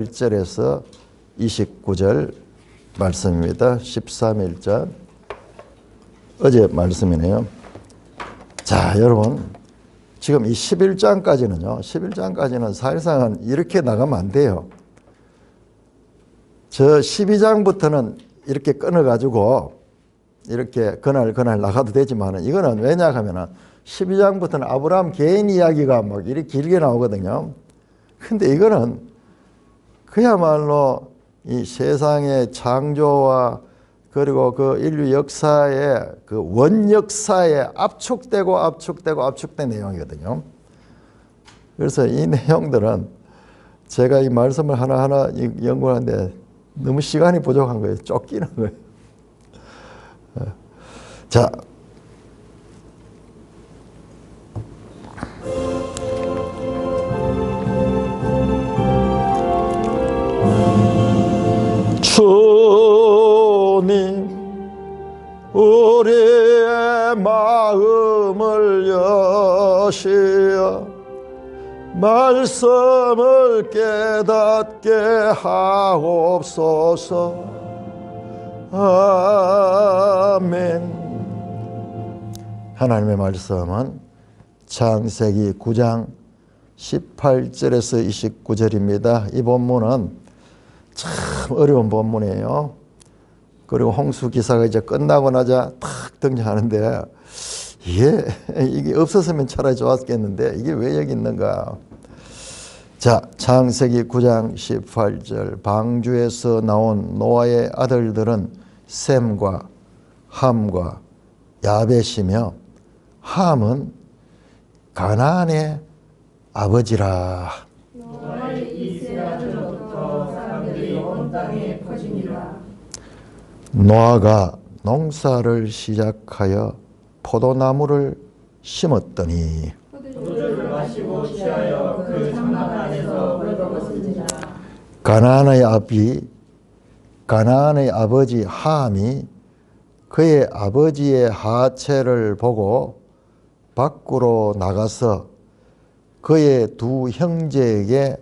1절에서 29절 말씀입니다. 13일자 어제 말씀이네요. 자, 여러분 지금 이 11장까지는 사실상은 이렇게 나가면 안 돼요. 저 12장부터는 이렇게 끊어가지고 이렇게 그날 나가도 되지만 이거는 왜냐 하면은 12장부터는 아브라함 개인 이야기가 막 이렇게 길게 나오거든요. 근데 이거는 그야말로 이 세상의 창조와 그리고 그 인류 역사의 그 원역사에 압축된 내용이거든요. 그래서 이 내용들은 제가 이 말씀을 하나하나 연구하는데 너무 시간이 부족한 거예요. 쫓기는 거예요. 자, 주님 우리의 마음을 여시어 말씀을 깨닫게 하옵소서. 아멘. 하나님의 말씀은 창세기 9장 18절에서 29절입니다. 이 본문은 참 어려운 본문이에요. 그리고 홍수 기사가 이제 끝나고 나자 탁 등장하는데 이게 없었으면 차라리 좋았겠는데 이게 왜 여기 있는가. 자, 창세기 9장 18절 방주에서 나온 노아의 아들들은 셈과 함과 야벳이며 함은 가나안의 아버지라. 노아의 이 세 아들로부터 사람들이 온 땅에 퍼지니라. 노아가 농사를 시작하여 포도나무를 심었더니 포도주를 마시고 취하여 그 장막 안에서 벌거벗으니라. 가나안의 아버지 함이 그의 아버지의 하체를 보고 밖으로 나가서 그의 두 형제에게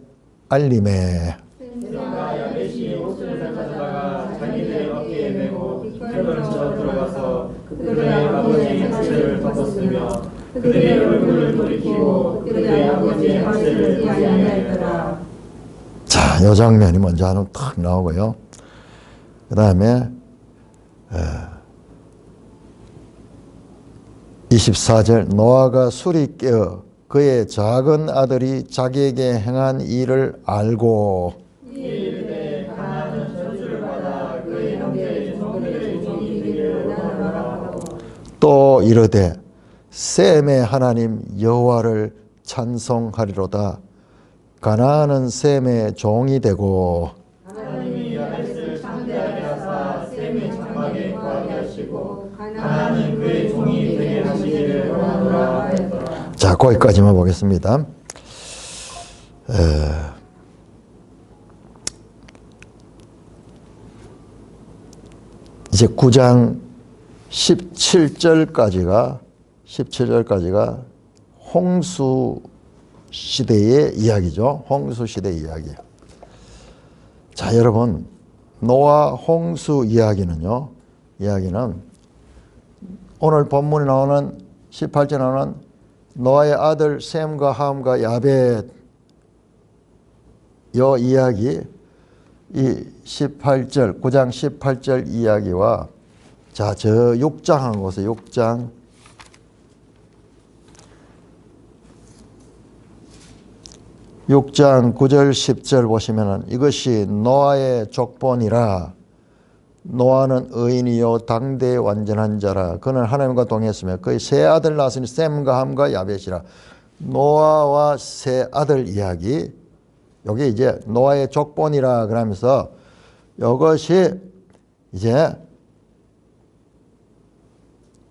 알림해. 셈과 야벳이 옷을 가져다가 자기들의 어깨에 메고 깃털을 쳐 들어가서 그들의 아버지의 하체를 덮었으며 그들의 얼굴을 돌이키고 그들의 아버지의 하체를 보지 아니하였더라. 자, 이 장면이 먼저 하나 탁 나오고요. 그 다음에 24절 노아가 술이 깨어 그의 작은 아들이 자기에게 행한 일을 알고 이르되 가나안은 저주를 받아 그의 형제의 종들의 종이 되기를 나는 알았고 또 이르되 셈의 하나님 여호와를 찬송하리로다. 가나안은 셈의 종이 되고 하나님이 야벳을 창대하게 하사 셈의 장막에 거하게 하시고 가나안은 그의 종이 되게 하시기를 원하노라 하였더라. 자, 거기까지만 보겠습니다. 이제 9장 17절까지가 홍수 시대의 이야기죠. 홍수 시대 이야기. 자, 여러분, 노아 홍수 이야기는 오늘 본문에 나오는 18절에 나오는 노아의 아들 셈과 함과 야벳 요 이야기, 이 18절 9장 18절 이야기와 자, 저 6장 한 곳에 6장 9절 10절 보시면은 이것이 노아의 족본이라. 노아는 의인이요 당대의 완전한 자라. 그는 하나님과 동행했으며 그의 세 아들 낳았으니 셈과 함과 야벳이라. 노아와 세 아들 이야기. 여기 이제 노아의 족본이라 그러면서 이것이 이제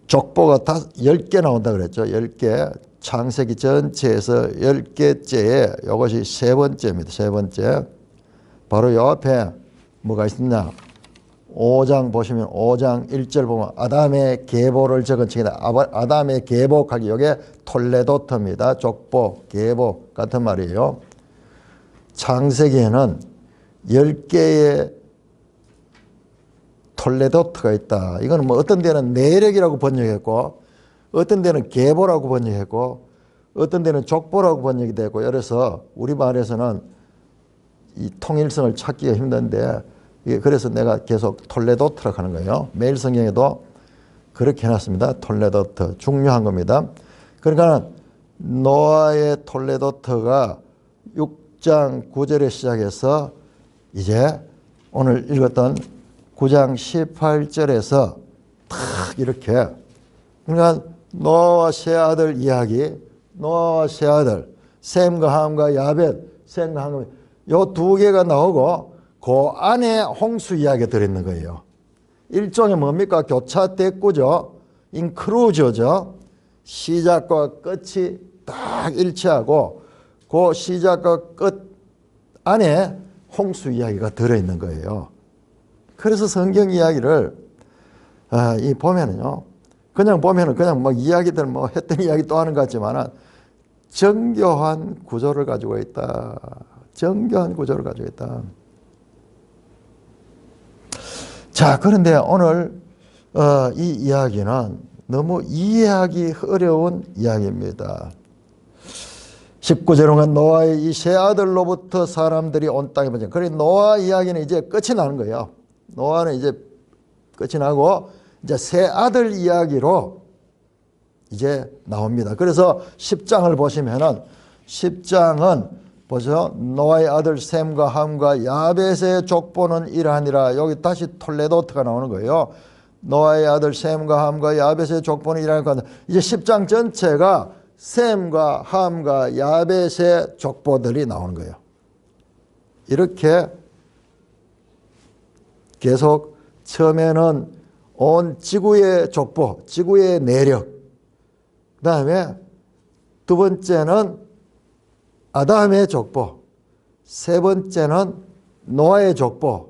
족보가 다 10개 나온다 그랬죠. 10개. 창세기 전체에서 10개째에 이것이 세 번째입니다. 세 번째. 바로 요 앞에 뭐가 있느냐. 5장 보시면 5장 1절 보면 아담의 계보를 적은 책이다. 아담의 계보하기. 이게 톨레도트입니다. 족보, 계보 같은 말이에요. 창세기에는 10개의 톨레도트가 있다. 이거는 뭐 어떤 데는 내력이라고 번역했고 어떤 데는 계보라고 번역했고 어떤 데는 족보라고 번역이 되고 그래서 우리말에서는 이 통일성을 찾기가 힘든데 그래서 내가 계속 톨레도트라고 하는 거예요. 매일 성경에도 그렇게 해놨습니다. 톨레도트 중요한 겁니다. 그러니까 노아의 톨레도트가 6장 9절에 시작해서 이제 오늘 읽었던 9장 18절에서 탁 이렇게 그러니까 노아와 세 아들 이야기, 노아와 세 아들 셈과 함과 야벳, 셈과 함과 요 두 개가 나오고 그 안에 홍수 이야기가 들어있는 거예요. 일종의 뭡니까? 교차 대꾸죠. 인크루저죠. 시작과 끝이 딱 일치하고 그 시작과 끝 안에 홍수 이야기가 들어있는 거예요. 그래서 성경 이야기를 이 보면은요. 그냥 보면은 그냥 뭐 이야기들 뭐 했던 이야기 또 하는 것 같지만은 정교한 구조를 가지고 있다. 정교한 구조를 가지고 있다. 자, 그런데 오늘 이 이야기는 너무 이해하기 어려운 이야기입니다. 19절은 노아의 이 세 아들로부터 사람들이 온 땅에 번져. 그래 노아 이야기는 이제 끝이 나는 거예요. 노아는 이제 끝이 나고 이제 세 아들 이야기로 이제 나옵니다. 그래서 10장을 보시면은 10장은 보세요. 노아의 아들 셈과 함과 야벳의 족보는 이러하니라. 여기 다시 톨레도트가 나오는 거예요. 노아의 아들 셈과 함과 야벳의 족보는 이러하니라. 이제 10장 전체가 셈과 함과 야벳의 족보들이 나오는 거예요. 이렇게 계속 처음에는 온 지구의 족보, 지구의 내력, 그 다음에 두 번째는 아담의 족보, 세 번째는 노아의 족보,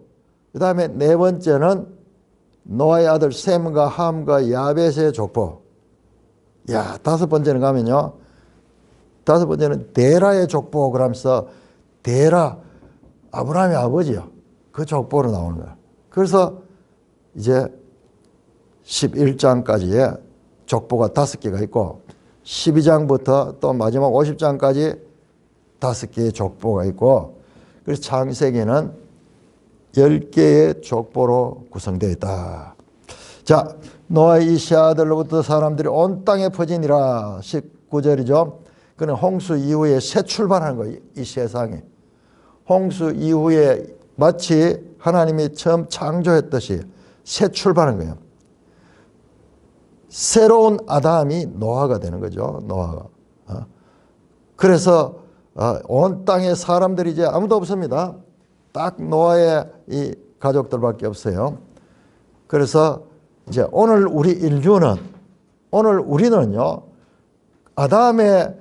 그 다음에 네 번째는 노아의 아들 셈과 함과 야벳의 족보. 야, 다섯 번째는 가면요. 다섯 번째는 데라의 족보 그러면서 데라, 아브라함의 아버지요. 그 족보로 나오는 거야. 그래서 이제 11장까지의 족보가 5개가 있고 12장부터 또 마지막 50장까지 5개의 족보가 있고 그래서 창세기는 10개의 족보로 구성되어 있다. 자, 노아의 이 세 아들로부터 사람들이 온 땅에 퍼지니라. 19절이죠. 그는 홍수 이후에 새 출발하는 거예요. 이 세상에. 홍수 이후에 마치 하나님이 처음 창조했듯이 새 출발하는 거예요. 새로운 아담이 노아가 되는 거죠. 노아가. 그래서 온 땅에 사람들이 이제 아무도 없습니다. 딱 노아의 이 가족들밖에 없어요. 그래서 이제 오늘 우리 인류는 오늘 우리는요 아담의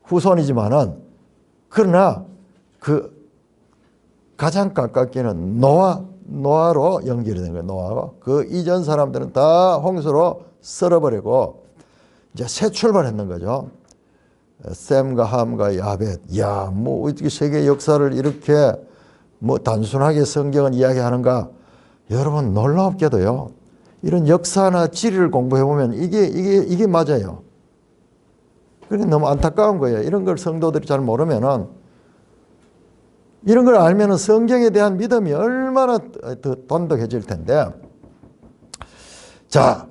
후손이지만은 그러나 그 가장 가깝게는 노아로 연결이 된 거예요. 노아로. 그 이전 사람들은 다 홍수로 썰어버리고 이제 새 출발했는 거죠. 셈과 함과 야벳. 야, 뭐 어떻게 세계 역사를 이렇게 뭐 단순하게 성경은 이야기하는가? 여러분 놀랍게도요. 이런 역사나 지리를 공부해 보면 이게 맞아요. 그게 너무 안타까운 거예요. 이런 걸 성도들이 잘 모르면은 이런 걸 알면은 성경에 대한 믿음이 얼마나 더 돈독해질 텐데. 자,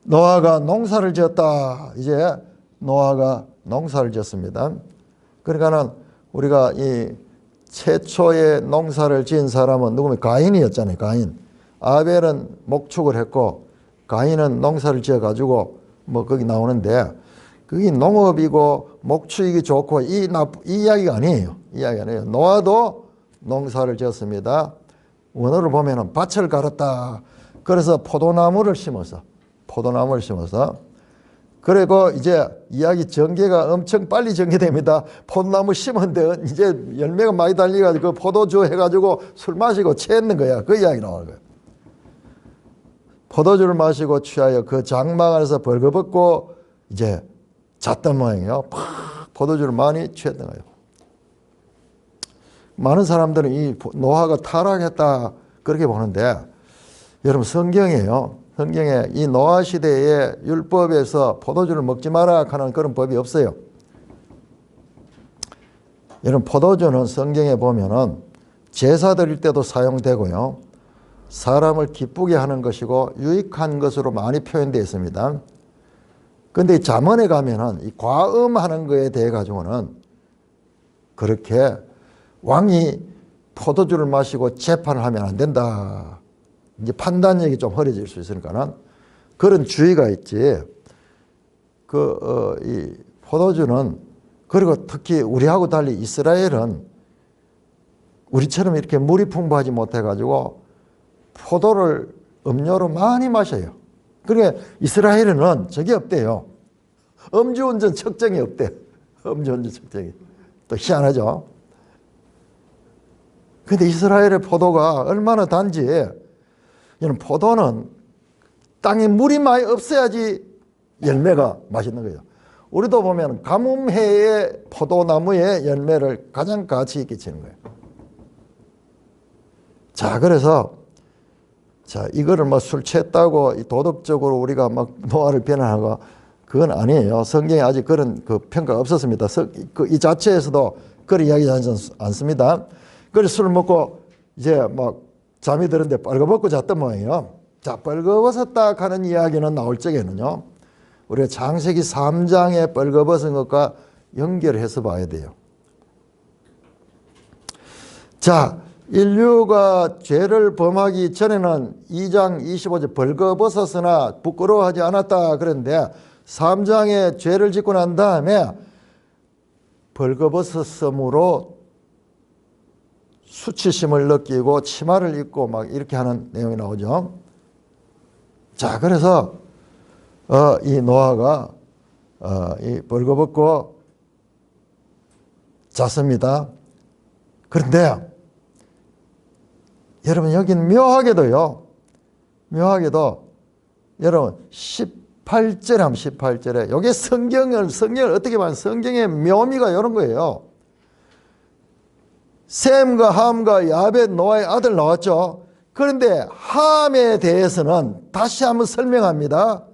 노아가 농사를 지었다. 이제 노아가 농사를 지었습니다. 그러니까는 우리가 이 최초의 농사를 지은 사람은 누구면 가인이었잖아요. 가인. 아벨은 목축을 했고 가인은 농사를 지어 가지고 뭐 거기 나오는데 그게 농업이고 목축이 좋고 이 이야기가 아니에요. 이 이야기 아니에요. 노아도 농사를 지었습니다. 원어를 보면은 밭을 갈았다. 그래서 포도나무를 심어서 그리고 이제 이야기 전개가 엄청 빨리 전개됩니다. 포도나무 심었는데 이제 열매가 많이 달려가지고 포도주 해가지고 술 마시고 취했는 거야. 그 이야기 나오는 거예요. 포도주를 마시고 취하여 그 장막 안에서 벌거벗고 이제 잤던 모양이에요. 팍 포도주를 많이 취했던 거예요. 많은 사람들은 이 노아가 타락했다 그렇게 보는데 여러분 성경에요. 성경에 이 노아 시대의 율법에서 포도주를 먹지 마라 하는 그런 법이 없어요. 여러분 포도주는 성경에 보면은 제사 드릴 때도 사용되고요. 사람을 기쁘게 하는 것이고 유익한 것으로 많이 표현되어 있습니다. 그런데 잠언에 가면은 이 과음하는 거에 대해 가지고는 그렇게 왕이 포도주를 마시고 재판을 하면 안 된다. 이제 판단력이 좀 흐려질 수 있으니까는 그런 주의가 있지. 이 포도주는 그리고 특히 우리하고 달리 이스라엘은 우리처럼 이렇게 물이 풍부하지 못해 가지고 포도를 음료로 많이 마셔요. 그러니까 이스라엘은 저게 없대요. 음주운전 측정이 없대요. 음주운전 측정이. 또 희한하죠. 근데 이스라엘의 포도가 얼마나 단지, 이런 포도는 땅에 물이 많이 없어야지 열매가 맛있는 거예요. 우리도 보면 가뭄해의 포도나무의 열매를 가장 가치 있게 치는 거예요. 자, 그래서 이거를 뭐 술 취했다고 도덕적으로 우리가 막 노아를 비난하고 그건 아니에요. 성경에 아직 그런 그 평가가 없었습니다. 이 자체에서도 그런 이야기하지 않습니다. 그래서 술 먹고 이제 막 잠이 드는데 벌거벗고 잤던 모양이에요. 자, 벌거벗었다 하는 이야기는 나올 적에는요, 우리가 창세기 3장에 벌거벗은 것과 연결해서 봐야 돼요. 자, 인류가 죄를 범하기 전에는 2장 25절 벌거벗었으나 부끄러워하지 않았다 그런데 3장에 죄를 짓고 난 다음에 벌거벗었으므로 수치심을 느끼고 치마를 입고 막 이렇게 하는 내용이 나오죠. 자, 그래서 이 노아가 이 벌거벗고 잤습니다. 그런데 여러분 여기는 묘하게도 여러분 18절에 하면 18절에 여기 성경을 어떻게 보면 성경의 묘미가 이런 거예요. 셈과 함과 야벳 노아의 아들 나왔죠. 그런데 함에 대해서는 다시 한번 설명합니다.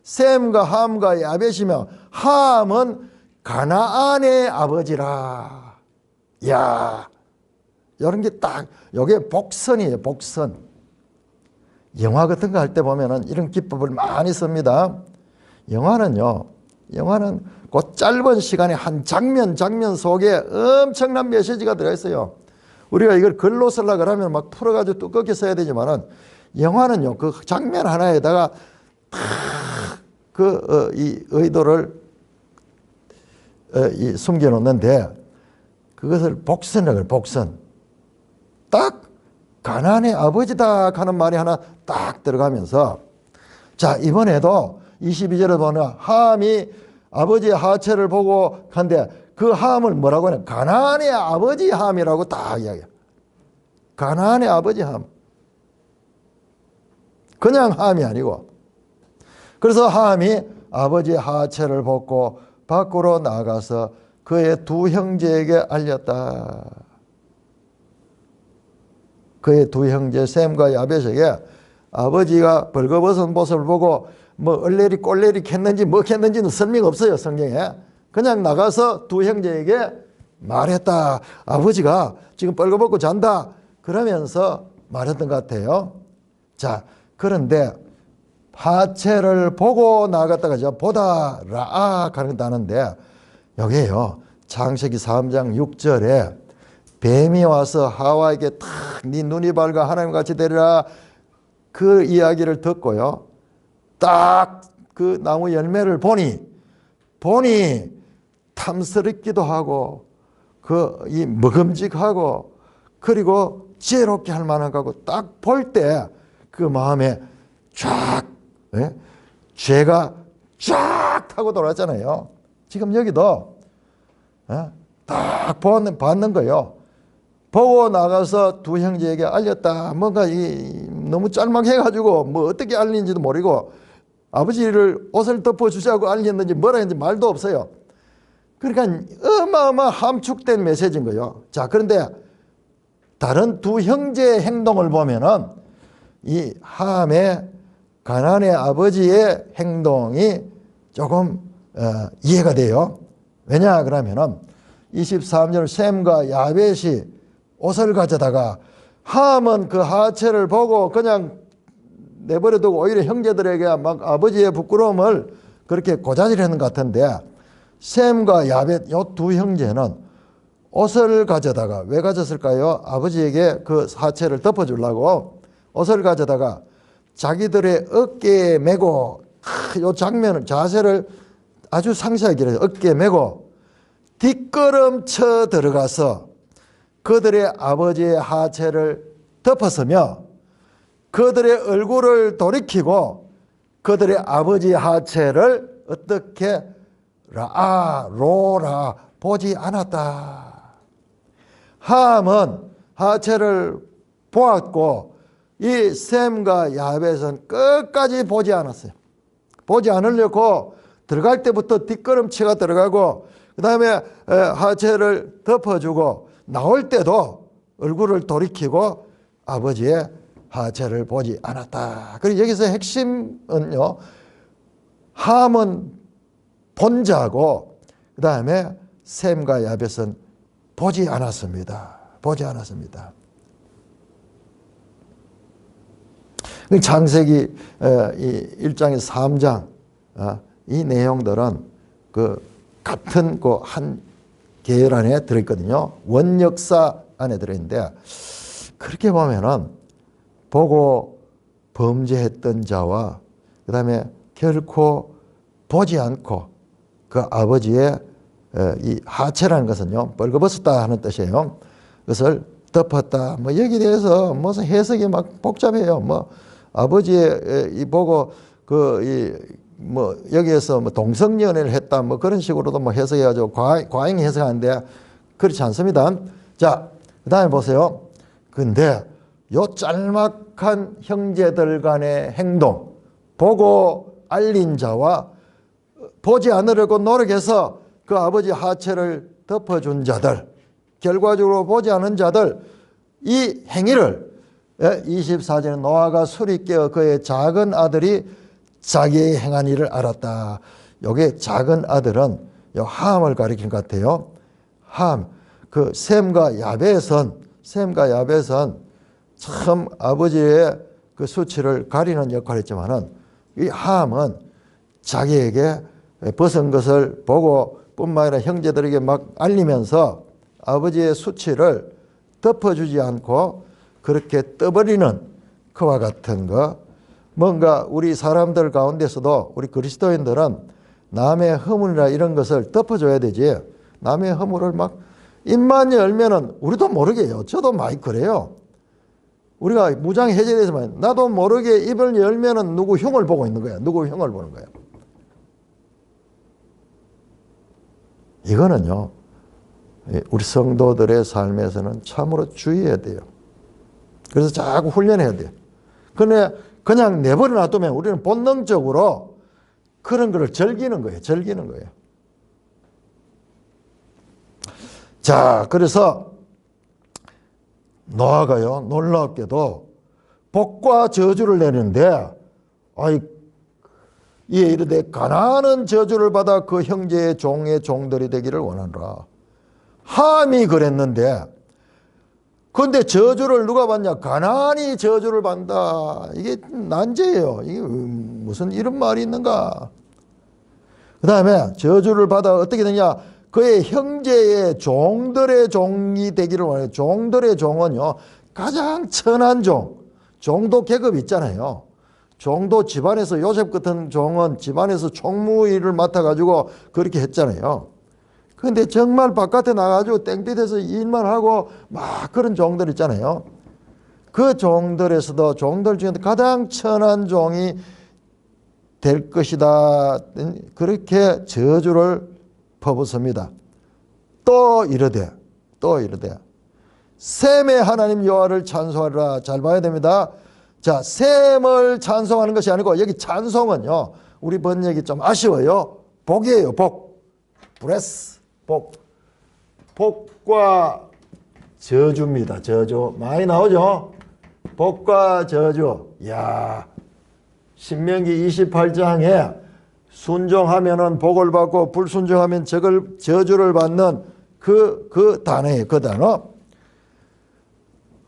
셈과 함과 야벳이며 함은 가나안의 아버지라. 야, 이런 게 딱 이게 복선이에요. 복선. 영화 같은 거 할 때 보면은 이런 기법을 많이 씁니다. 영화는 그 짧은 시간에 한 장면 속에 엄청난 메시지가 들어있어요. 우리가 이걸 글로 쓰려고 하면 막 풀어가지고 두껍게 써야 되지만은 영화는요, 그 장면 하나에다가 이 의도를 숨겨놓는데 그것을 복선이라고 해요. 복선. 딱 가나안의 아버지다 하는 말이 하나 딱 들어가면서, 자, 이번에도 22절에 보면 함이 아버지의 하체를 보고 한데 그 함을 뭐라고 하냐? 가나안의 아버지 함이라고 딱 이야기해요. 가나안의 아버지 함. 그냥 함이 아니고. 그래서 함이 아버지의 하체를 벗고 밖으로 나가서 그의 두 형제에게 알렸다. 그의 두 형제 셈과 야벳에게 아버지가 벌거벗은 모습을 보고 뭐 얼레리 꼴레리 캤는지 뭐 캤는지는 설명 없어요. 성경에. 그냥 나가서 두 형제에게 말했다. 아버지가 지금 벌거벗고 잔다. 그러면서 말했던 것 같아요. 자, 그런데 하체를 보고 나갔다가 보다 라아 하는 단어인데 여기에요. 창세기 3장 6절에 뱀이 와서 하와에게 탁 네 눈이 밝아 하나님같이 되리라 그 이야기를 듣고요. 딱 그 나무 열매를 보니 탐스럽기도 하고 이 먹음직하고 그리고 지혜롭게 할 만한 거고 딱 볼 때 그 마음에 쫙 죄가 쫙 타고 돌았잖아요. 지금 여기도 딱 받는 거예요. 보고 나가서 두 형제에게 알렸다. 뭔가 너무 짤막해 가지고 뭐 어떻게 알린지도 모르고 아버지를 옷을 덮어주자고 알렸는지 뭐라 했는지 말도 없어요. 그러니까 어마어마 함축된 메시지인 거예요. 자, 그런데 다른 두 형제의 행동을 보면은 이 함의 가나안의 아버지의 행동이 조금 이해가 돼요. 왜냐 그러면은 23절 셈과 야벳이 옷을 가져다가 함은 그 하체를 보고 그냥 내버려두고 오히려 형제들에게 막 아버지의 부끄러움을 그렇게 고자질하는 것 같은데, 셈과 야벳 요 두 형제는 옷을 가져다가 왜 가졌을까요? 아버지에게 그 하체를 덮어주려고 옷을 가져다가 자기들의 어깨에 메고, 요 장면을 자세를 아주 상세하게 해요. 어깨에 메고 뒷걸음쳐 들어가서 그들의 아버지의 하체를 덮었으며 그들의 얼굴을 돌이키고 그들의 아버지의 하체를 어떻게 로라 보지 않았다. 함은 하체를 보았고 이 셈과 야벳은 끝까지 보지 않았어요. 보지 않으려고 들어갈 때부터 뒷걸음치가 들어가고 그 다음에 하체를 덮어주고 나올 때도 얼굴을 돌이키고 아버지의 하체를 보지 않았다. 그리고 여기서 핵심은요, 함은 본 자고 그 다음에 셈과 야벳은 보지 않았습니다. 보지 않았습니다. 창세기 1장에서 3장 이 내용들은 그 같은 그 한 계열 안에 들어있거든요. 원역사 안에 들어있는데, 그렇게 보면은 보고 범죄했던 자와 그 다음에 결코 보지 않고 그 아버지의 이 하체라는 것은요, 벌거벗었다 하는 뜻이에요. 그것을 덮었다. 뭐 여기에 대해서 무슨 해석이 막 복잡해요. 뭐 아버지의 이 보고 뭐 여기에서 뭐 동성연애를 했다 뭐 그런 식으로도 뭐 해석해가지고 과잉 해석하는데 그렇지 않습니다. 자, 그 다음에 보세요. 근데 요 짤막한 형제들 간의 행동, 보고 알린 자와 보지 않으려고 노력해서 그 아버지 하체를 덮어준 자들, 결과적으로 보지 않은 자들, 이 행위를 24절에 노아가 술이 깨어 그의 작은 아들이 자기의 행한 일을 알았다. 요게 작은 아들은 요 함을 가리키는 것 같아요. 함, 그 셈과 야벳은 참 아버지의 그 수치를 가리는 역할을 했지만은 이 함은 자기에게 벗은 것을 보고 뿐만 아니라 형제들에게 막 알리면서 아버지의 수치를 덮어주지 않고 그렇게 떠버리는 그와 같은 거, 뭔가 우리 사람들 가운데서도 우리 그리스도인들은 남의 허물이나 이런 것을 덮어줘야 되지, 남의 허물을 막 입만 열면은 우리도 모르게 해요. 저도 많이 그래요. 우리가 무장해제돼서만 나도 모르게 입을 열면은 누구 흉을 보고 있는 거야. 누구 흉을 보는 거야. 이거는요, 우리 성도들의 삶에서는 참으로 주의해야 돼요. 그래서 자꾸 훈련해야 돼요. 근데 그냥 내버려 놔두면 우리는 본능적으로 그런 거를 즐기는 거예요. 즐기는 거예요. 자, 그래서 노아가요, 놀랍게도 복과 저주를 내는데, 이에 이르되 가나안은 저주를 받아 그 형제의 종의 종들이 되기를 원하노라. 함이 그랬는데, 그런데 저주를 누가 받냐? 가나안이 저주를 받는다. 이게 난제예요. 이게 무슨 이런 말이 있는가? 그 다음에 저주를 받아 어떻게 되냐? 그의 형제의 종들의 종이 되기를 원해요. 종들의 종은요, 가장 천한 종, 종도 계급 있잖아요. 종도 집안에서 요셉 같은 종은 집안에서 총무 일을 맡아가지고 그렇게 했잖아요. 그런데 정말 바깥에 나가가지고 땡빛에서 일만 하고 막 그런 종들 있잖아요. 그 종들에서도 종들 중에 가장 천한 종이 될 것이다. 그렇게 저주를 퍼붓습니다. 또 이르되 셈의 하나님 여호와를 찬송하라. 잘 봐야 됩니다. 자, 셈을 찬송하는 것이 아니고 여기 찬송은요, 우리 번역이 좀 아쉬워요. 복이에요. 복. 브레스. 복과 저주입니다. 저주. 많이 나오죠? 복과 저주. 야, 신명기 28장에 순종하면은 복을 받고 불순종하면 저주를 받는 그 단어예요. 그 단어.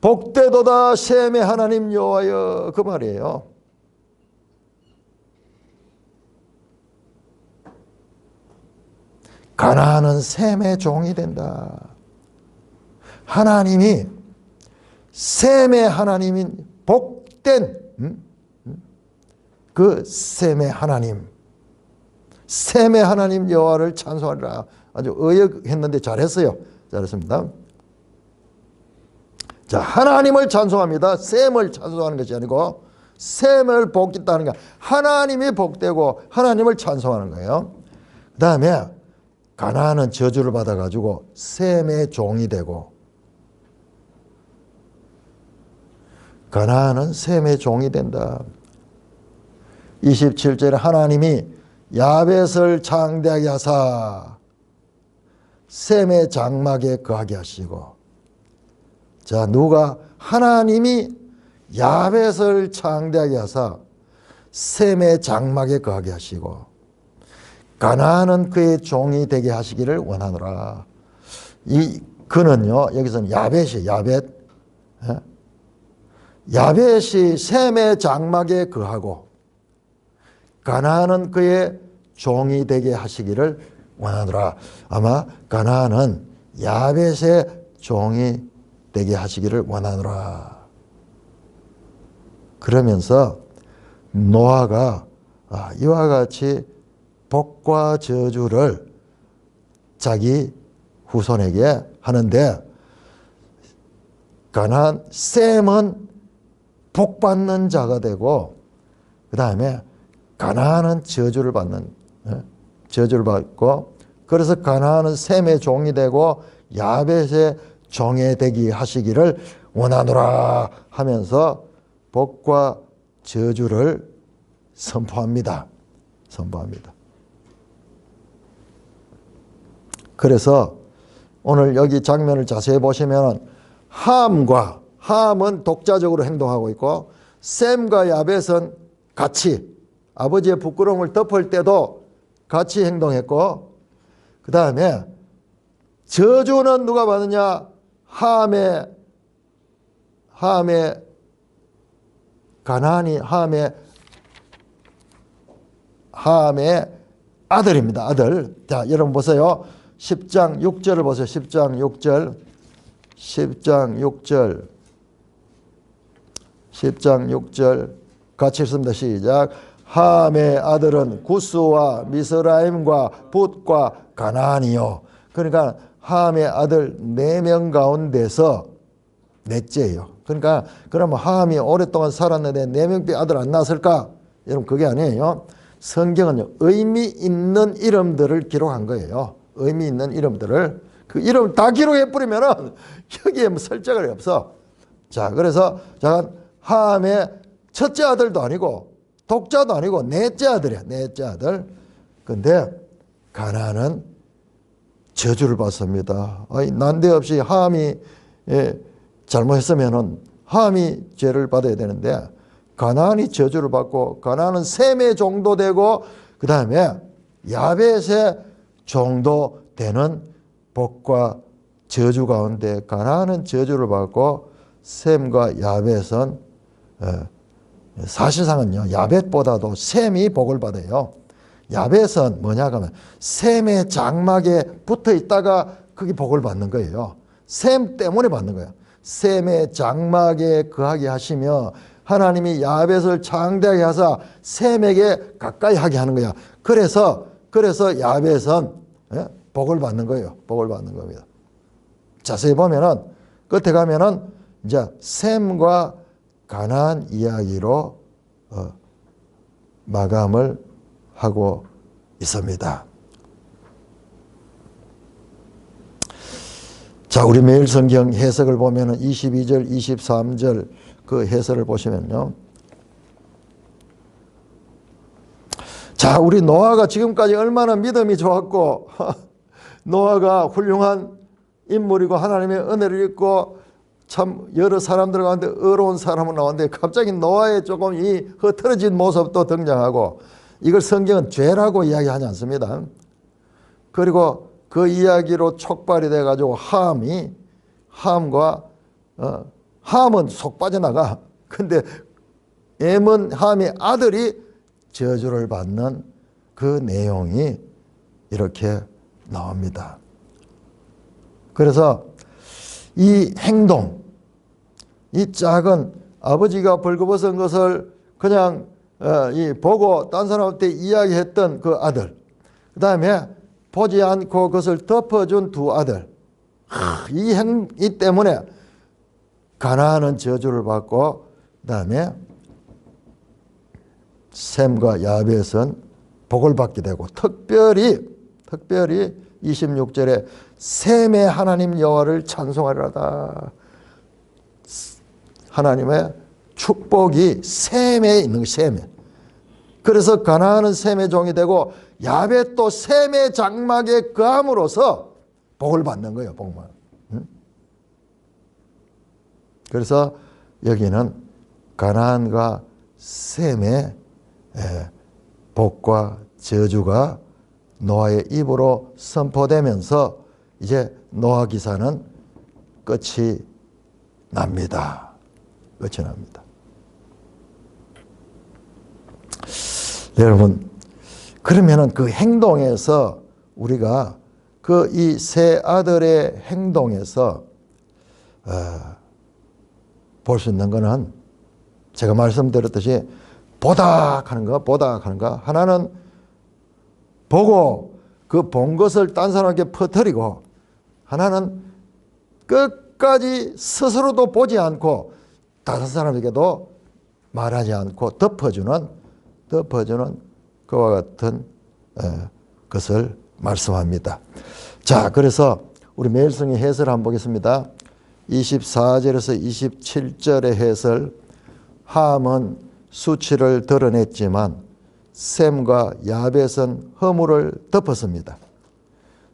복되도다 셈의 하나님 여호와여, 그 말이에요. 가나안은 셈의 종이 된다. 하나님이 셈의 하나님인 복된 그 셈의 하나님, 셈의 하나님 여호와를 찬송하리라. 아주 의역했는데 잘했어요. 잘했습니다. 자, 하나님을 찬송합니다. 셈을 찬송하는 것이 아니고 셈을 복겠다는 게 하나님이 복되고 하나님을 찬송하는 거예요. 그 다음에 가나안은 저주를 받아가지고 셈의 종이 되고, 가나안은 셈의 종이 된다. 27절에 하나님이 야벳을 창대하게 하사 셈의 장막에 거하게 하시고, 자, 누가? 하나님이 야벳을 창대하게 하사 셈의 장막에 거하게 하시고 가나안은 그의 종이 되게 하시기를 원하노라. 그는요, 여기서는 야벳이 야벳. 야벳이 셈의 장막에 거하고 가나안은 그의 종이 되게 하시기를 원하노라. 아마 가나안은 야벳의 종이 되게 하시기를 원하노라. 그러면서 노아가 이와 같이 복과 저주를 자기 후손에게 하는데, 가나안 셈은 복받는 자가 되고, 그 다음에 가나안은 저주를 받고, 그래서 가나안은 셈의 종이 되고 야벳의 종이 되게 하시기를 원하노라 하면서 복과 저주를 선포합니다. 그래서 오늘 여기 장면을 자세히 보시면 함은 독자적으로 행동하고 있고 셈과 야벳은 같이 아버지의 부끄러움을 덮을 때도 같이 행동했고, 그 다음에 저주는 누가 받느냐? 가나안이 함의 아들입니다. 아들. 자, 여러분 보세요. 10장 6절을 보세요. 10장 6절 같이 읽습니다. 시작. 함의 아들은 구스와 미스라임과 붓과 가나안이요. 그러니까 함의 아들 4명 가운데서 넷째예요. 그러니까 그러면 함이 오랫동안 살았는데 4명밖에 아들 안 낳았을까? 여러분, 그게 아니에요. 성경은요, 의미 있는 이름들을 기록한 거예요. 의미 있는 이름들을. 그 이름을 다 기록해버리면은 여기에 뭐 설정이 없어. 자, 그래서 함의 첫째 아들도 아니고 독자도 아니고 넷째 아들이야. 넷째 아들. 근데 가나안은 저주를 받습니다. 난데없이 함이 잘못했으면은 함이 죄를 받아야 되는데 가나안이 저주를 받고, 가나안은 셈의 종도 되고 그 다음에 야벳의 종도 되는 복과 저주 가운데 가나안은 저주를 받고 셈과 야벳은 사실상은요, 야벳보다도 셈이 복을 받아요. 야벳은 뭐냐 하면 셈의 장막에 붙어 있다가 그게 복을 받는 거예요. 셈 때문에 받는 거예요. 셈의 장막에 거하게 하시며 하나님이 야벳을 창대하게 하사 셈에게 가까이 하게 하는 거야. 그래서 야벳은 복을 받는 거예요. 복을 받는 겁니다. 자세히 보면은 끝에 가면은 이제 셈과 가나안 이야기로 마감을 하고 있습니다. 자, 우리 매일 성경 해석을 보면은 22절, 23절 그 해설을 보시면요. 자, 우리 노아가 지금까지 얼마나 믿음이 좋았고 노아가 훌륭한 인물이고 하나님의 은혜를 입고 참 여러 사람들 가운데 의로운 사람은 나왔는데 갑자기 노아의 조금 이 흐트러진 모습도 등장하고 이걸 성경은 죄라고 이야기하지 않습니다. 그리고 그 이야기로 촉발이 돼가지고 함은 속 빠져나가. 근데 함의 아들이 저주를 받는 그 내용이 이렇게 나옵니다. 그래서 이 행동, 이 작은 아버지가 벌거벗은 것을 그냥 보고 딴 사람한테 이야기했던 그 아들, 그 다음에 보지 않고 그것을 덮어준 두 아들, 이 때문에 가나안은 저주를 받고 그 다음에 셈과 야벳은 복을 받게 되고 특별히 26절에 셈의 하나님 여호와를 찬송하리라다. 하나님의 축복이 셈에 있는 거예요. 셈에. 그래서 가나안은 셈의 종이 되고 야벳도 셈의 장막에 거함으로써 복을 받는 거예요. 복만. 그래서 여기는 가나안과 셈의 복과 저주가 노아의 입으로 선포되면서 이제 노아 기사는 끝이 납니다. 끝이 납니다. 여러분, 그러면은 그 행동에서 우리가 그 이 세 아들의 행동에서 볼 수 있는 거는 제가 말씀드렸듯이 보닥하는 거. 하나는 보고 그 본 것을 딴 사람에게 퍼뜨리고, 하나는 끝까지 스스로도 보지 않고 다른 사람에게도 말하지 않고 덮어주는 그와 같은 것을 말씀합니다. 자, 그래서 우리 매일성의 해설을 한번 보겠습니다. 24절에서 27절의 해설. 함은 수치를 드러냈지만 셈과 야벳은 허물을 덮었습니다.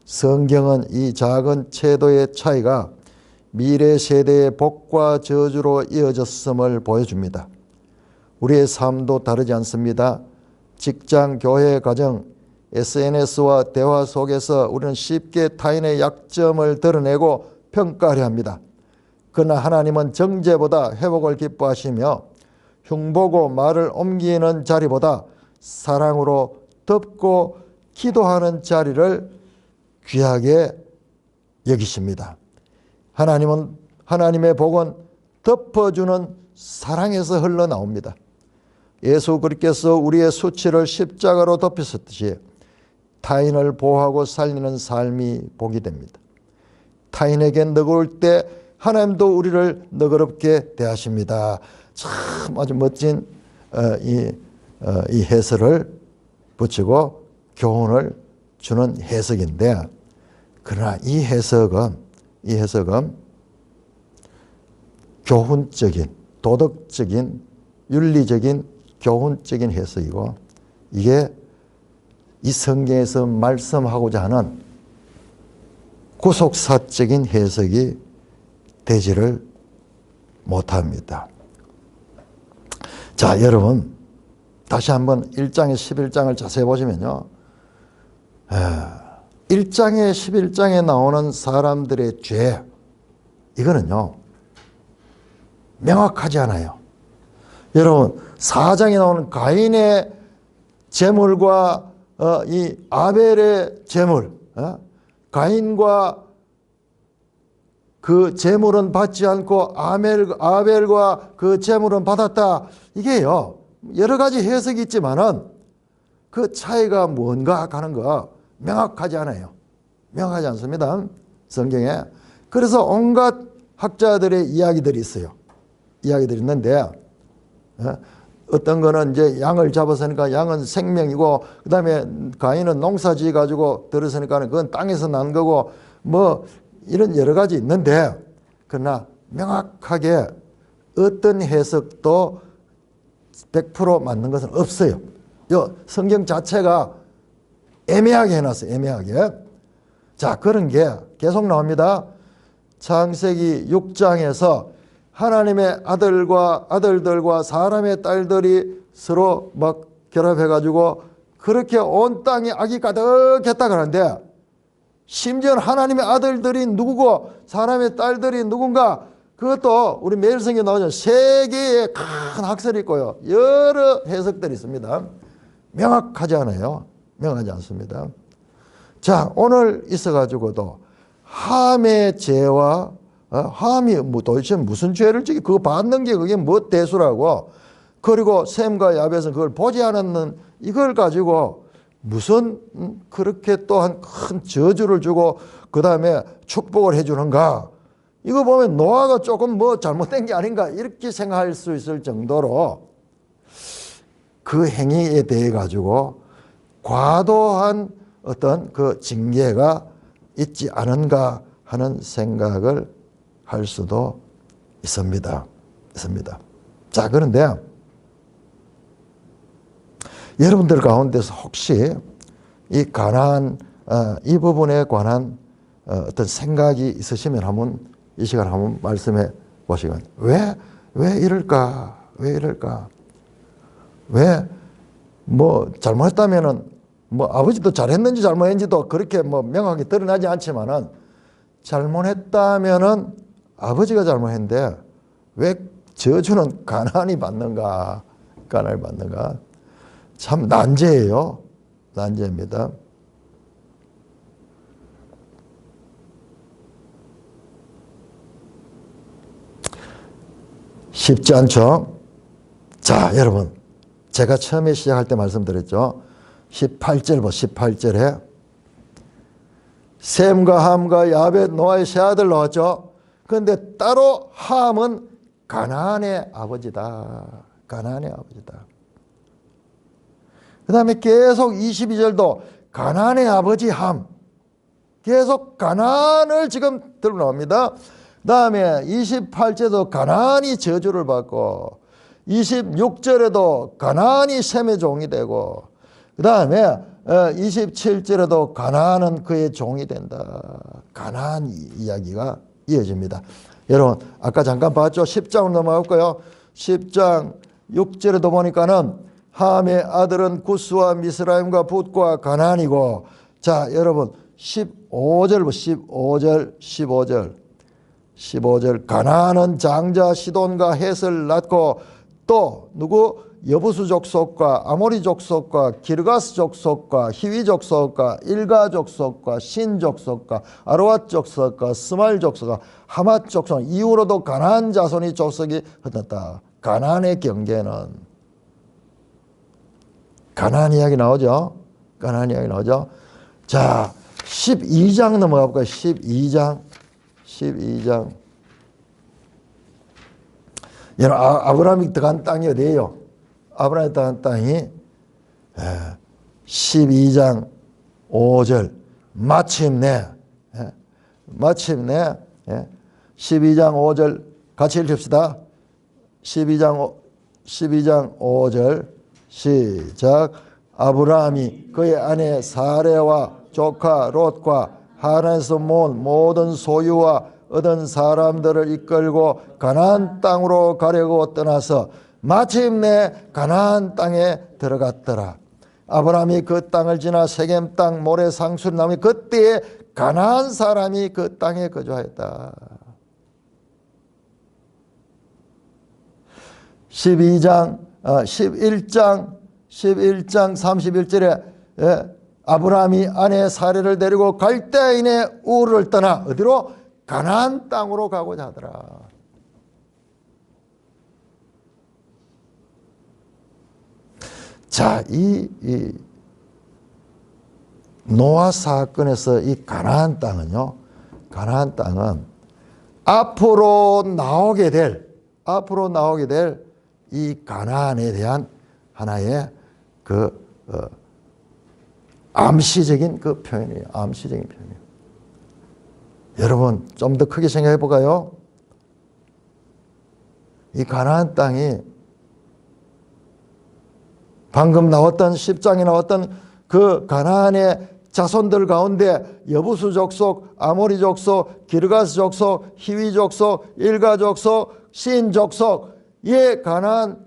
성경은 이 작은 채도의 차이가 미래 세대의 복과 저주로 이어졌음을 보여줍니다. 우리의 삶도 다르지 않습니다. 직장, 교회, 가정, SNS와 대화 속에서 우리는 쉽게 타인의 약점을 드러내고 평가하려 합니다. 그러나 하나님은 정죄보다 회복을 기뻐하시며 흉보고 말을 옮기는 자리보다 사랑으로 덮고 기도하는 자리를 귀하게 여기십니다. 하나님의 복은 덮어주는 사랑에서 흘러나옵니다. 예수 그리스도께서 우리의 수치를 십자가로 덮으셨듯이 타인을 보호하고 살리는 삶이 복이 됩니다. 타인에게 너그러울 때 하나님도 우리를 너그럽게 대하십니다. 참 아주 멋진 이 해설을 붙이고 교훈을 주는 해석인데, 그러나 이 해석은 교훈적인, 도덕적인, 윤리적인, 교훈적인 해석이고, 이게 이 성경에서 말씀하고자 하는 구속사적인 해석이 되지를 못합니다. 자, 여러분 다시 한번 1장에 11장을 자세히 보시면요, 1장에 11장에 나오는 사람들의 죄, 이거는요 명확하지 않아요. 여러분 4장에 나오는 가인의 제물과 이 아벨의 제물, 가인과 그 제물은 받지 않고 아벨과 그 제물은 받았다. 이게요 여러 가지 해석이 있지만은 그 차이가 뭔가 하는 거 명확하지 않아요. 명확하지 않습니다, 성경에. 그래서 온갖 학자들의 이야기들이 있어요. 이야기들이 있는데, 어떤 거는 이제 양을 잡았으니까 양은 생명이고, 그 다음에 가인은 농사지 가지고 들었으니까 그건 땅에서 난 거고, 뭐 이런 여러 가지 있는데, 그러나 명확하게 어떤 해석도 100% 맞는 것은 없어요. 성경 자체가 애매하게 해놨어요. 애매하게. 자, 그런 게 계속 나옵니다. 창세기 6장에서 하나님의 아들들과 사람의 딸들이 서로 막 결합해가지고 그렇게 온 땅에 악이 가득했다 그러는데, 심지어 하나님의 아들들이 누구고 사람의 딸들이 누군가, 그것도 우리 매일성경에 나오죠. 세 개의 큰 학설이 있고요. 여러 해석들이 있습니다. 명확하지 않아요. 명확하지 않습니다. 자, 오늘 있어가지고도 함의 죄와 함이 도대체 무슨 죄를 지기, 그거 받는 게 그게 뭐 대수라고, 그리고 셈과 야벳은 그걸 보지 않았는 이걸 가지고 무슨 그렇게 또한 큰 저주를 주고 그 다음에 축복을 해주는가. 이거 보면 노아가 조금 뭐 잘못된 게 아닌가 이렇게 생각할 수 있을 정도로 그 행위에 대해 가지고 과도한 어떤 그 징계가 있지 않은가 하는 생각을 할 수도 있습니다. 자, 그런데 여러분들 가운데서 혹시 이 가나안 이 부분에 관한 어떤 생각이 있으시면 한번 이 시간 한번 말씀해 보시면, 왜 이럴까? 왜 뭐 잘못했다면은 뭐 아버지도 잘했는지 잘못했는지도 그렇게 뭐 명확하게 드러나지 않지만은, 잘못했다면은 아버지가 잘못했는데 왜 저주는 가나안이 받는가? 참 난제예요. 난제입니다. 쉽지 않죠? 자, 여러분, 제가 처음에 시작할 때 말씀드렸죠. 18절에 셈과 함과 야벳 노아의 세 아들 나왔죠. 그런데 따로 함은 가나안의 아버지다. 그 다음에 계속 22절도 가나안의 아버지 함, 계속 가나안을 지금 들고 나옵니다. 그 다음에 28절도 가나안이 저주를 받고, 26절에도 가나안이 셈의 종이 되고, 그 다음에 27절에도 가나안은 그의 종이 된다. 가나안 이야기가 이어집니다. 여러분, 아까 잠깐 봤죠? 10장으로 넘어갔고요. 10장 6절에도 보니까는 함의 아들은 구스와 미스라임과 붓과 가나안이고, 자, 여러분 15절 가나안은 장자 시돈과 헷을 낳고, 또 누구? 여부수 족속과 아모리 족속과 기르가스 족속과 히위 족속과 일가 족속과 신 족속과 아르왓 족속과 스말 족속과 하맛 족속, 이후로도 가나안 자손이 족속이 흩었다. 가나안의 경계는 가나안 이야기 나오죠. 자, 12장 넘어가 볼까요? 12장. 여러분, 아브라함이 들어간 땅이 어디예요? 아브라함이 들어간 땅이 12장 5절 마침내 12장 5절 같이 읽읍시다. 12장 5절 시작. 아브라함이 그의 아내 사레와 조카 롯과 하란에서 모은 모든 소유와 얻은 사람들을 이끌고 가나안 땅으로 가려고 떠나서 마침내 가나안 땅에 들어갔더라. 아브라함이 그 땅을 지나 세겜 땅 모래 상수리 나오니 그때에 가나안 사람이 그 땅에 거주하였다. 11장 31절에 아브라함이 아내 사레를 데리고 갈대인의 우르를 떠나 어디로? 가나안 땅으로 가고자 하더라. 자, 이 노아 사건에서 이 가나안 땅은요, 가나안 땅은 앞으로 나오게 될 이 가나안에 대한 하나의 그 암시적인 그 표현이에요. 암시적인 표현이에요. 여러분, 좀 더 크게 생각해 볼까요? 이 가나안 땅이 방금 나왔던 10장에 나왔던 그 가나안의 자손들 가운데 여부수 족속, 아모리 족속, 기르가스 족속, 히위 족속, 일가 족속, 신 족속에 관한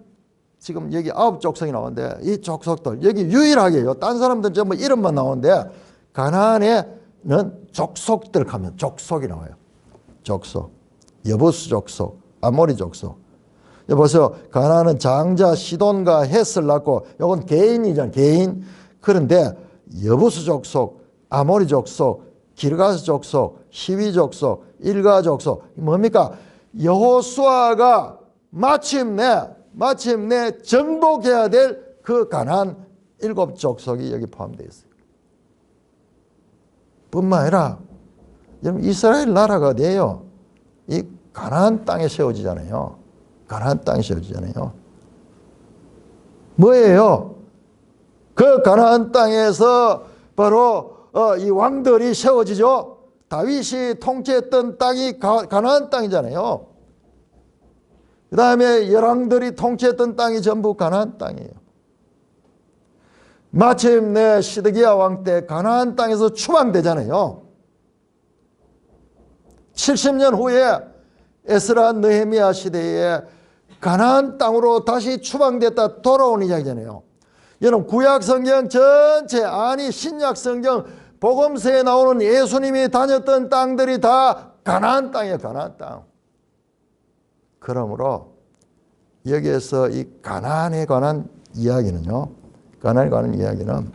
지금 여기 9족속이 나오는데 이 족속들 여기 유일하게요. 딴 사람들은 전부 이름만 나오는데 가나안에는 족속들 가면 족속이 나와요. 족속, 여부수 족속, 아모리 족속. 여보세요. 가나안은 장자 시돈과 헷을 낳고 이건 개인이잖아요. 개인. 그런데 여부수 족속, 아모리 족속, 기르가스 족속, 히위 족속, 일가 족속 뭡니까? 여호수아가 마침내 정복해야 될 그 가나안 7족속이 여기 포함되어 있어요. 뿐만 아니라 여러분 이스라엘 나라가 어디예요? 이 가나안 땅에 세워지잖아요. 가나안 땅에 세워지잖아요. 뭐예요? 그 가나안 땅에서 바로 이 왕들이 세워지죠. 다윗이 통치했던 땅이 가나안 땅이잖아요. 그 다음에 열왕들이 통치했던 땅이 전부 가나안 땅이에요. 마침내 시드기야 왕 때 가나안 땅에서 추방되잖아요. 70년 후에 에스라 느헤미야 시대에 가나안 땅으로 다시 추방됐다 돌아오는 이야기잖아요. 여러분 구약 성경 전체 아니 신약 성경 복음서에 나오는 예수님이 다녔던 땅들이 다 가나안 땅이에요. 가나안 땅. 그러므로 여기에서 이 가나안에 관한 이야기는요. 가나안에 관한 이야기는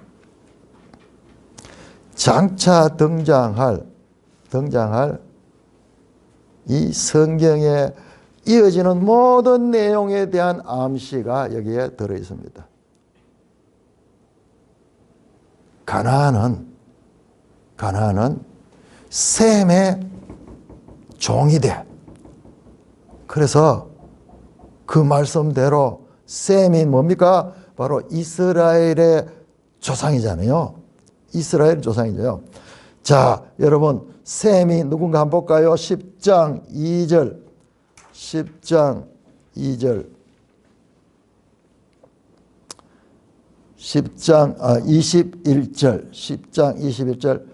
장차 등장할 이 성경에 이어지는 모든 내용에 대한 암시가 여기에 들어 있습니다. 가나안은 셈의 종이 돼. 그래서 그 말씀대로 셈이 뭡니까? 바로 이스라엘의 조상이잖아요. 이스라엘 조상이죠. 자, 여러분 셈이 누군가 한번 볼까요? 10장 2절 10장 2절 21절 10장 21절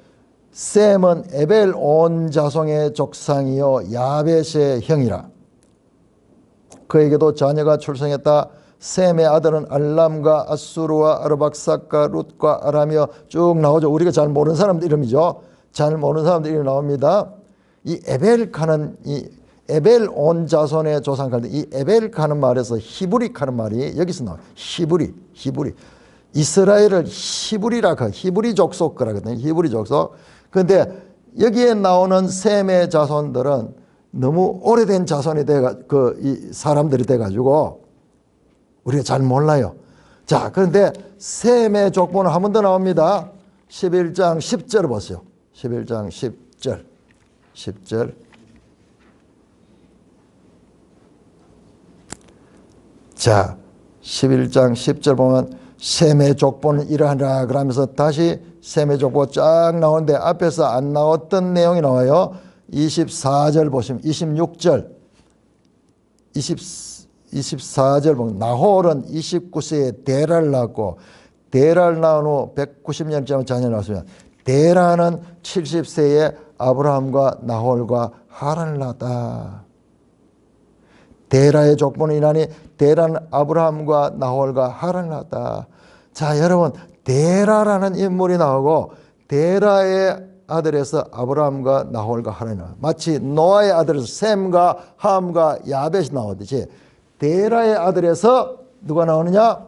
셈은 에벨 온 자손의 족상이요 야벳의 형이라. 그에게도 자녀가 출생했다. 셈의 아들은 알람과 아수르와 아르박삭과 룻과 아람이여 쭉 나오죠. 우리가 잘 모르는 사람들 이름이죠. 잘 모르는 사람들 이름이 나옵니다. 이 에벨카는 이 에벨 온 자손의 조상 가운데 이 에벨카는 말에서 히브리카는 말이 여기서 나와요. 히브리 이스라엘을 히브리라고 히브리 족속 그러거든요. 히브리 족속. 그런데 여기에 나오는 셈의 자손들은 너무 오래된 자손이 이 사람들이 돼가지고 우리가 잘 몰라요. 자, 그런데 셈의 족보는 한 번 더 나옵니다. 11장 10절을 보세요. 11장 10절. 자, 11장 10절 보면 셈의 족보는 이러하라 그러면서 다시 셈의 족보 쫙 나오는데 앞에서 안 나왔던 내용이 나와요. 24절 보시면 26절 24절 보면 나홀은 29세에 데라를 낳았고 데라를 낳은 후 190년쯤 자녀를 낳았으면 데라는 70세에 아브라함과 나홀과 하란을 낳았다. 데라의 족보는 이나니 데라는 아브라함과 나홀과 하란을 낳았다. 자, 여러분 데라라는 인물이 나오고 데라의 아들에서 아브라함과 나홀과 하란이 나와요. 마치 노아의 아들에서 셈과 함과 야벳이 나오듯이 데라의 아들에서 누가 나오느냐?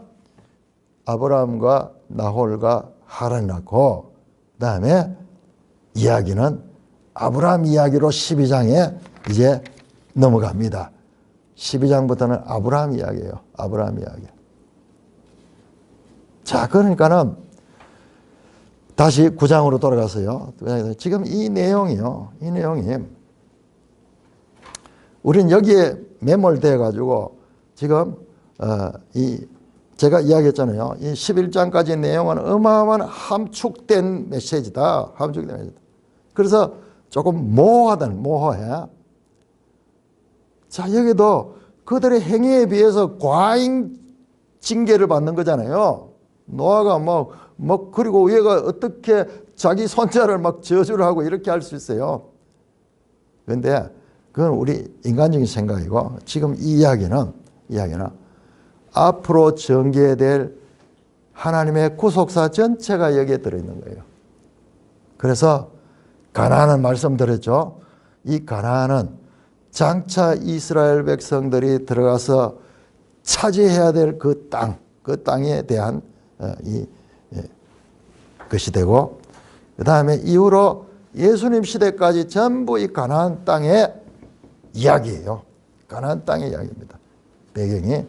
아브라함과 나홀과 하란이 나고 그 다음에 이야기는 아브라함 이야기로 12장에 이제 넘어갑니다. 12장부터는 아브라함 이야기예요. 아브라함 이야기. 자, 그러니까는 다시 9장으로 돌아가서요. 지금 이 내용이요. 이 내용이 우리는 여기에 매몰돼 가지고 지금 제가 이야기했잖아요. 이 11장까지 내용은 어마어마한 함축된 메시지다. 함축된 메시지다. 그래서 조금 모호해. 자, 여기도 그들의 행위에 비해서 과잉 징계를 받는 거잖아요. 노아가 그리고 얘가 어떻게 자기 손자를 막 저주를 하고 이렇게 할 수 있어요. 그런데 그건 우리 인간적인 생각이고, 지금 이 이야기는 앞으로 전개될 하나님의 구속사 전체가 여기에 들어있는 거예요. 그래서 가나안은 말씀드렸죠. 이 가나안은 장차 이스라엘 백성들이 들어가서 차지해야 될 그 땅에 대한 것이 되고, 그 다음에 이후로 예수님 시대까지 전부 이 가나안 땅의 이야기예요. 가나안 땅의 이야기입니다. 배경이.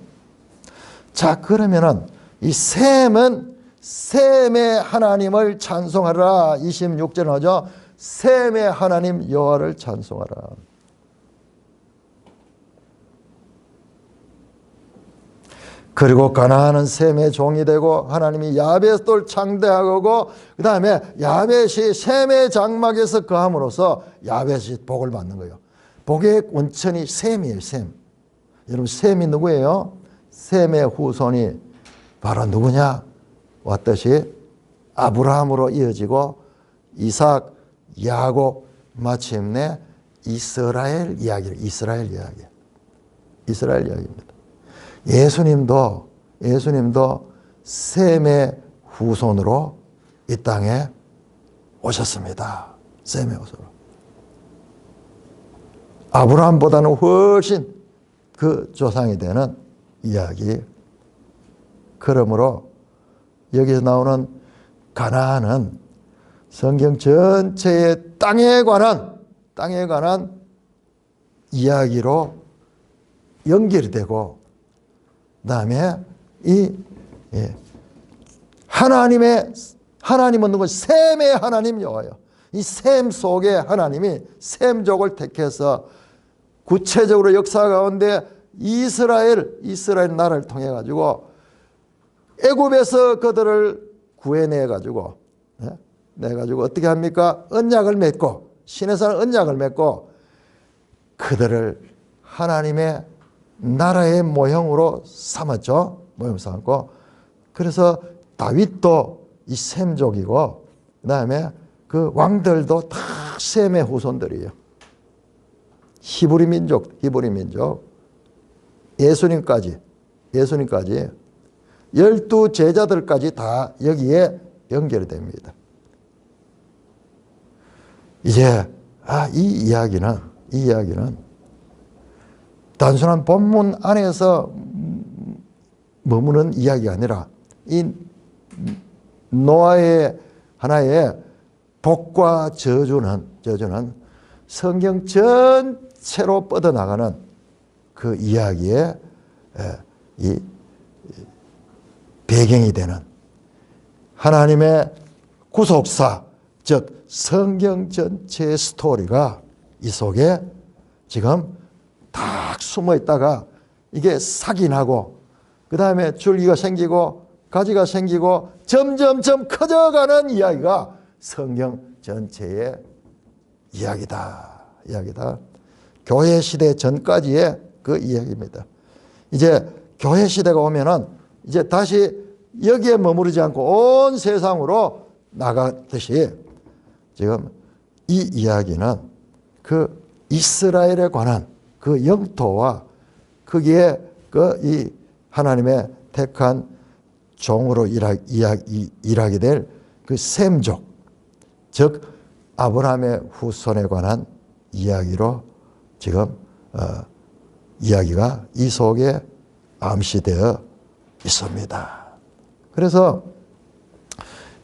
자, 그러면은 이 셈은 셈의 하나님을 찬송하라. 26절 하죠. 셈의 하나님 여호와를 찬송하라. 그리고 가나안은 셈의 종이 되고, 하나님이 야벳을 창대하고, 그 다음에 야벳이 셈의 장막에서 거함으로써 야벳이 복을 받는 거예요. 복의 원천이 셈이에요. 셈. 여러분, 셈이 누구예요? 셈의 후손이 바로 누구냐? 왔듯이 아브라함으로 이어지고 이삭, 야곱, 마침내 이스라엘 이야기입니다. 예수님도 셈의 후손으로 이 땅에 오셨습니다. 셈의 후손으로. 아브라함보다는 훨씬 그 조상이 되는 이야기. 그러므로 여기서 나오는 가나안은 성경 전체의 땅에 관한 이야기로 연결이 되고, 그 다음에 하나님은 누구? 셈의 하나님 여호와예요. 이 셈 속에 하나님이 셈족을 택해서 구체적으로 역사 가운데 이스라엘 나라를 통해 가지고 애굽에서 그들을 구해내 가지고 어떻게 합니까? 언약을 맺고, 시내산 언약을 맺고 그들을 하나님의 나라의 모형으로 삼았죠. 모형 삼고, 그래서 다윗도 이 셈족이고, 그 다음에 그 왕들도 다 셈의 후손들이에요. 히브리 민족, 예수님까지 12 제자들까지 다 여기에 연결이 됩니다. 이제 이 이야기는 단순한 본문 안에서 머무는 이야기가 아니라 이 노아의 하나의 복과 저주는 성경 전체로 뻗어나가는 그 이야기의 이 배경이 되는 하나님의 구속사, 즉 성경 전체의 스토리가 이 속에 지금 딱 숨어 있다가 이게 삭인하고, 그 다음에 줄기가 생기고 가지가 생기고 점점점 커져가는 이야기가 성경 전체의 이야기다. 교회 시대 전까지의 그 이야기입니다. 이제 교회 시대가 오면은 이제 다시 여기에 머무르지 않고 온 세상으로 나가듯이, 지금 이 이야기는 그 이스라엘에 관한 그 영토와 거기에 이 하나님의 택한 종으로 일하게 될 그 셈족, 즉 아브라함의 후손에 관한 이야기로 지금 이야기가 이 속에 암시되어 있습니다. 그래서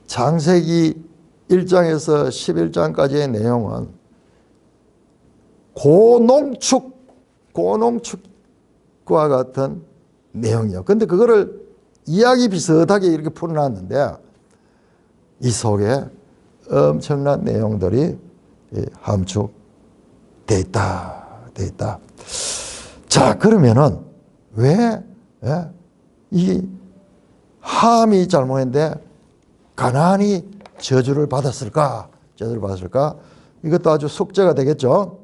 창세기 1장에서 11장까지의 내용은 고농축과 같은 내용이에요. 그런데 그거를 이야기 비슷하게 이렇게 풀어놨는데 이 속에 엄청난 내용들이 함축되어 있다. 자, 그러면은 왜 이 함이 잘못했는데 가나안이 저주를 받았을까? 이것도 아주 숙제가 되겠죠.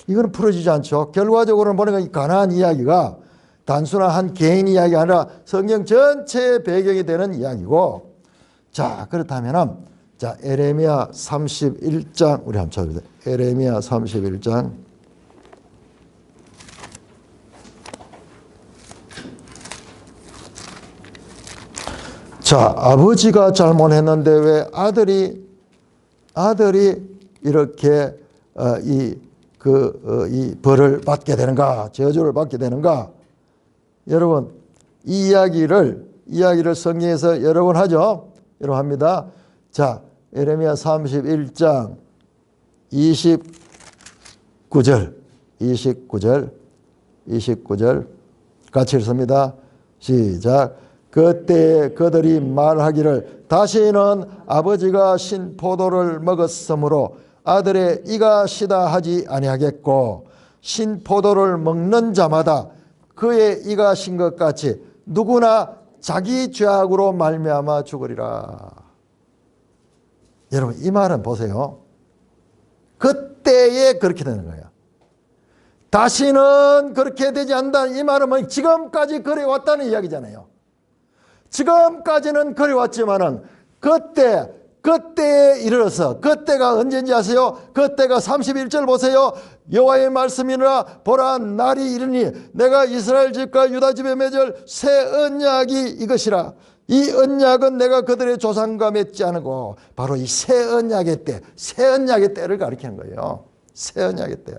이거는 풀어지지 않죠. 결과적으로는 보니까 이 가나안 이야기가 단순한 한 개인 이야기가 아니라 성경 전체의 배경이 되는 이야기고, 자, 그렇다면 자, 에레미야 31장 우리 한번 찾아보세요. 에레미야 31장. 자, 아버지가 잘못했는데 왜 아들이 이렇게 이 벌을 받게 되는가, 저주를 받게 되는가? 여러분, 이 이야기를 성경에서 여러 번 하죠. 여러 번 합니다. 자, 에레미야 31장 29절 같이 읽습니다. 시작. 그때 그들이 말하기를 다시는 아버지가 신 포도를 먹었으므로 아들의 이가 시다 하지 아니하겠고 신 포도를 먹는 자마다 그의 이가 신 것 같이 누구나 자기 죄악으로 말미암아 죽으리라. 여러분, 이 말은 보세요. 그때에 그렇게 되는 거예요. 다시는 그렇게 되지 않는다. 이 말은 지금까지 그래왔다는 이야기잖아요. 지금까지는 그래왔지만은 그때에 이르러서, 그때가 언제인지 아세요? 그때가 31절 보세요. 여호와의 말씀이니라. 보라, 날이 이르니 내가 이스라엘 집과 유다 집에 맺을 새 언약이 이것이라. 이 언약은 내가 그들의 조상과 맺지 않고, 바로 이 새 언약의 때, 새 언약의 때를 가리키는 거예요. 새 언약의 때야.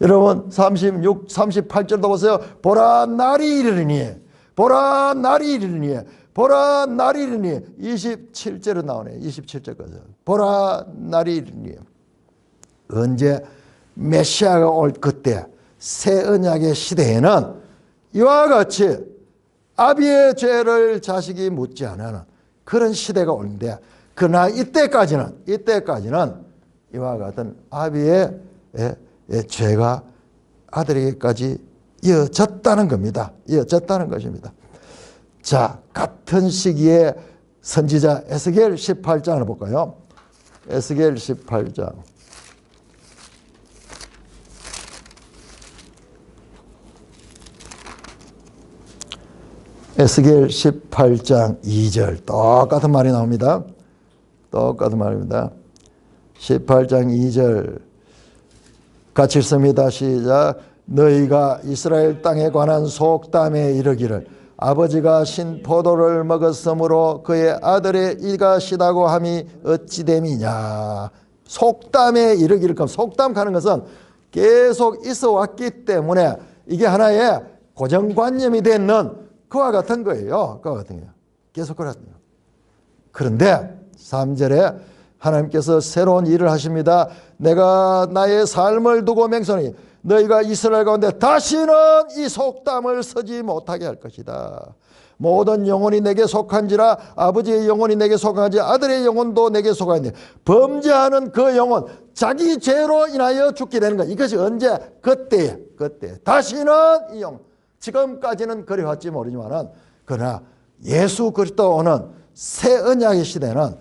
여러분, 38절도 보세요. 보라, 날이 이르니, 보라, 날이 이르니, 보라, 날이 이르니. 27절은 나오네요. 27절까지. 보라, 날이 이르니. 언제? 메시아가 올 그때, 새 언약의 시대에는 이와 같이 아비의 죄를 자식이 묻지 않는 그런 시대가 오는데, 그러나 이때까지는 이와 같은 아비의 죄가 아들에게까지 이어졌다는 겁니다. 이어졌다는 것입니다. 자, 같은 시기에 선지자 에스겔 18장을 볼까요? 에스겔 18장. 에스겔 18장 2절 똑같은 말이 나옵니다. 똑같은 말입니다. 18장 2절 같이 읽습니다. 시작. 너희가 이스라엘 땅에 관한 속담에 이르기를 아버지가 신 포도를 먹었으므로 그의 아들의 이가 시다고 함이 어찌 됨이냐. 속담에 이르기를. 그럼 속담하는 것은 계속 있어 왔기 때문에 이게 하나의 고정관념이 되는 그와 같은 거예요. 그와 같은 거예요. 계속 그렇습니다. 그런데 3절에 하나님께서 새로운 일을 하십니다. 내가 나의 삶을 두고 맹세하니 너희가 이스라엘 가운데 다시는 이 속담을 쓰지 못하게 할 것이다. 모든 영혼이 내게 속한지라. 아버지의 영혼이 내게 속한지 아들의 영혼도 내게 속하니 범죄하는 그 영혼, 자기 죄로 인하여 죽게 되는 것. 이것이 언제? 그때 다시는 이 영혼. 지금까지는 그래왔지 모르지만은, 그러나 예수 그리스도 오는 새 언약의 시대는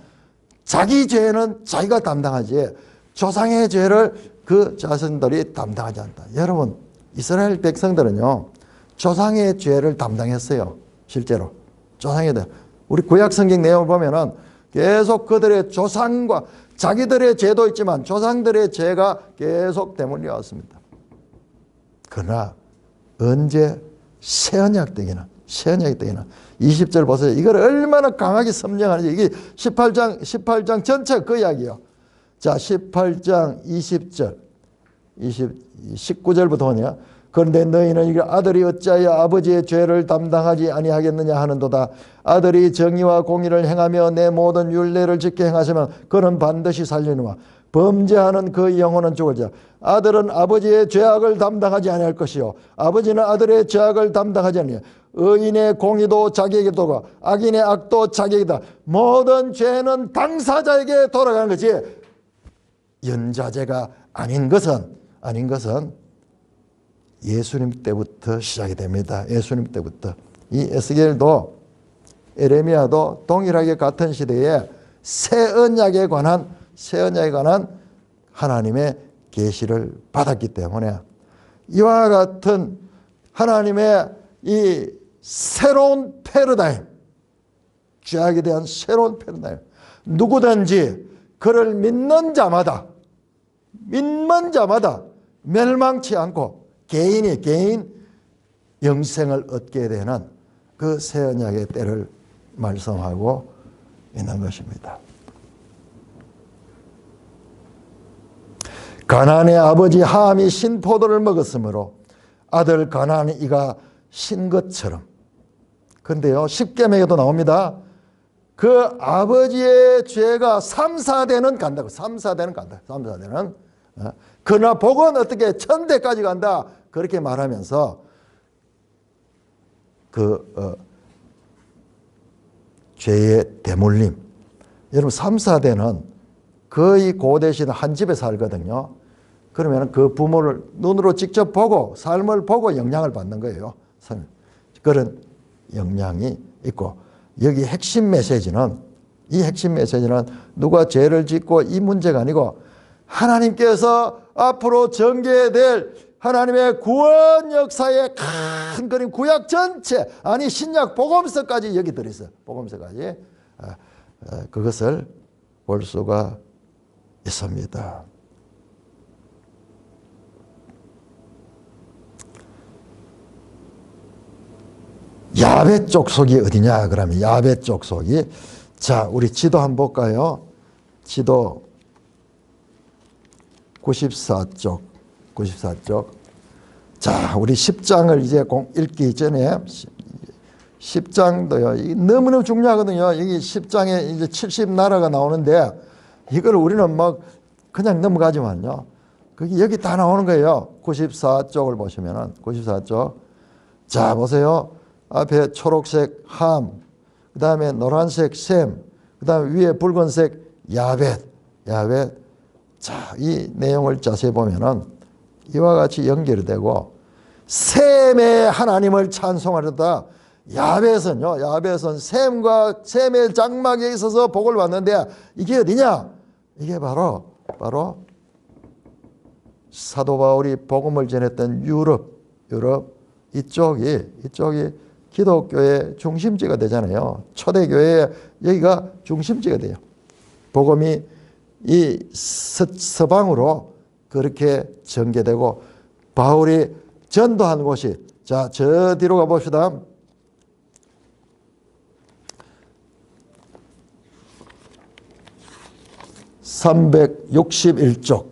자기 죄는 자기가 담당하지 조상의 죄를 그 자손들이 담당하지 않는다. 여러분, 이스라엘 백성들은요, 조상의 죄를 담당했어요. 실제로 조상의 죄. 우리 구약 성경 내용을 보면은 계속 그들의 조상과 자기들의 죄도 있지만 조상들의 죄가 계속 대물려 왔습니다. 그러나 언제? 새 언약 때에는 20절 보세요. 이걸 얼마나 강하게 설명하는지. 이게 18장 전체 그 이야기예요. 자, 18장 20절 19절부터 오냐. 그런데 너희는 이게 아들이 어찌하여 아버지의 죄를 담당하지 아니하겠느냐 하는도다. 아들이 정의와 공의를 행하며 내 모든 율례를 지켜 행하시면 그는 반드시 살리노라. 범죄하는 그 영혼은 죽을지라. 아들은 아버지의 죄악을 담당하지 아니할 것이요 아버지는 아들의 죄악을 담당하지 아니하여 의인의 공의도 자기에게 돌아가 악인의 악도 자기에게다. 모든 죄는 당사자에게 돌아가는 거지 연좌제가 아닌 것은 예수님 때부터 시작이 됩니다. 예수님 때부터. 이 에스겔도 에레미야도 동일하게 같은 시대에 새 언약에 관한 하나님의 계시를 받았기 때문에 이와 같은 하나님의 이 새로운 패러다임, 죄악에 대한 새로운 패러다임. 누구든지 그를 믿는 자마다 멸망치 않고 개인 영생을 얻게 되는 그 새 언약의 때를 말씀하고 있는 것입니다. 가나안의 아버지 함이 신포도를 먹었으므로 아들 가나안이 이가 신 것처럼. 그런데요, 십계명에도 나옵니다. 그 아버지의 죄가 3, 4대는 간다고. 3, 4대는 간다. 3, 4대는. 그러나 복은 어떻게 천대까지 간다. 그렇게 말하면서 죄의 대물림. 여러분 3, 4대는 거의 고대시대 한 집에 살거든요. 그러면 그 부모를 눈으로 직접 보고 삶을 보고 영향을 받는 거예요. 그런 영향이 있고, 여기 핵심 메시지는, 이 핵심 메시지는 누가 죄를 짓고 이 문제가 아니고 하나님께서 앞으로 전개될 하나님의 구원 역사의 큰 그림, 구약 전체, 아니 신약 복음서까지 여기 들어있어요. 복음서까지. 그것을 볼 수가 있습니다. 야벳 족속이 어디냐? 그러면 야벳 족속이, 자, 우리 지도 한번 볼까요? 지도 94쪽. 자, 우리 10장을 이제 읽기 전에 10장도요. 너무너무 중요하거든요. 여기 10장에 이제 70나라가 나오는데 이걸 우리는 막 그냥 넘어가지만요. 그게 여기 다 나오는 거예요. 94쪽을 보시면은 94쪽. 자, 보세요. 앞에 초록색 함, 그 다음에 노란색 셈, 그 다음에 위에 붉은색 야벳. 자, 이 내용을 자세히 보면은 이와 같이 연결이 되고, 셈의 하나님을 찬송하려다. 야벳은 셈의 장막에 있어서 복을 받는데, 이게 어디냐? 이게 바로 사도 바울이 복음을 전했던 유럽 이쪽이 기독교의 중심지가 되잖아요. 초대교회 여기가 중심지가 돼요. 복음이 이 서방으로 그렇게 전개되고 바울이 전도한 곳이, 자, 저 뒤로 가봅시다. (361쪽)